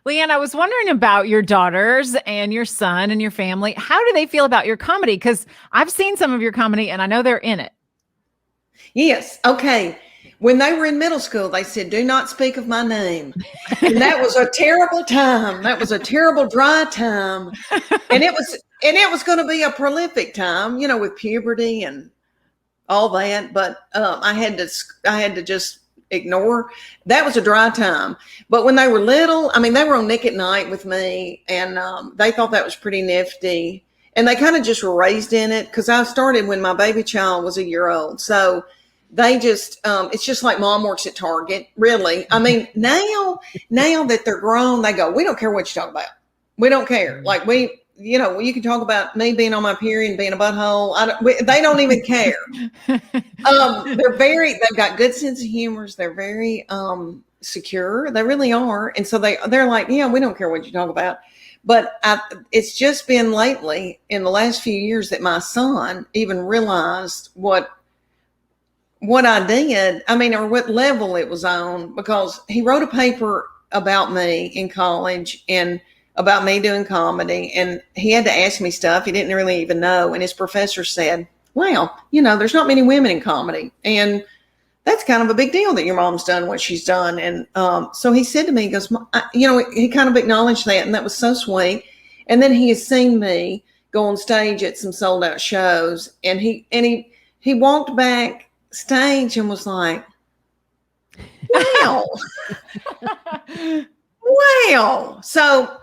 Leanne, I was wondering about your daughters and your son and your family. How do they feel about your comedy? Because I've seen some of your comedy and I know they're in it. Yes. Okay. When they were in middle school, they said, "Do not speak of my name." And that was a terrible time. That was a terrible dry time. And it was going to be a prolific time, with puberty and all that. But I had to just ignore. That was a dry time. But when they were little, I mean, they were on Nick at Night with me, and they thought that was pretty nifty. And they kind of just were raised in it because I started when my baby child was a year old. So they just, it's just like mom works at Target, really. I mean, now that they're grown, they go, "We don't care what you talk about. We don't care. Like you can talk about me being on my period and being a butthole. They don't even care." They've got good sense of humor. They're very secure. They really are. And so they're like, "Yeah, we don't care what you talk about." But it's just been lately in the last few years that my son even realized what I did, I mean, or what level it was on, because he wrote a paper about me in college and about me doing comedy. And he had to ask me stuff he didn't really even know. And his professor said, "Well, there's not many women in comedy. And that's kind of a big deal that your mom's done what she's done." And so he said to me, he goes, he kind of acknowledged that. And that was so sweet. And then he has seen me go on stage at some sold out shows. And he walked backstage and was like, "Wow." Wow. So,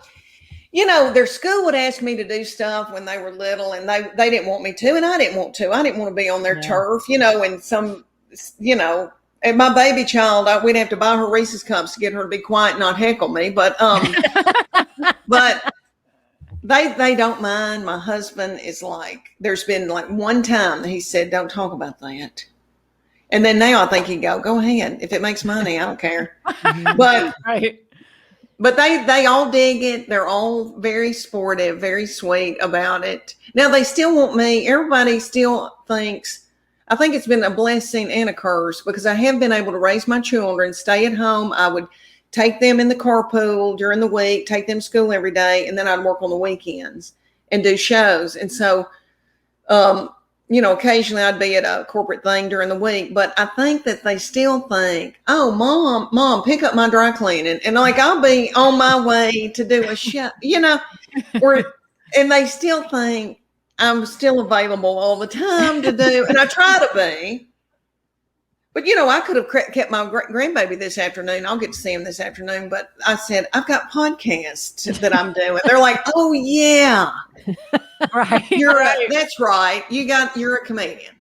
their school would ask me to do stuff when they were little, and they didn't want me to, and I didn't want to. I didn't want to be on their turf, and and my baby child, we'd have to buy her Reese's cups to get her to be quiet and not heckle me. But but they don't mind. My husband is like, there's been like one time that he said, "Don't talk about that." And then now I think he'd go ahead. If it makes money, I don't care. But Right. But they all dig it. They're all very sportive, very sweet about it. Now they still want me. Everybody still thinks, I think it's been a blessing and a curse, because I have been able to raise my children, stay at home. I would take them in the carpool during the week, take them to school every day, and then I'd work on the weekends and do shows. And so, occasionally I'd be at a corporate thing during the week, but I think that they still think, "Oh, mom, pick up my dry cleaning." And like, I'll be on my way to do a show, and they still think I'm still available all the time to do. And I try to be, but I could have kept my grandbaby this afternoon. I'll get to see him this afternoon. But I said, "I've got podcasts that I'm doing." They're like, "Oh yeah." Right. That's right. You're a comedian.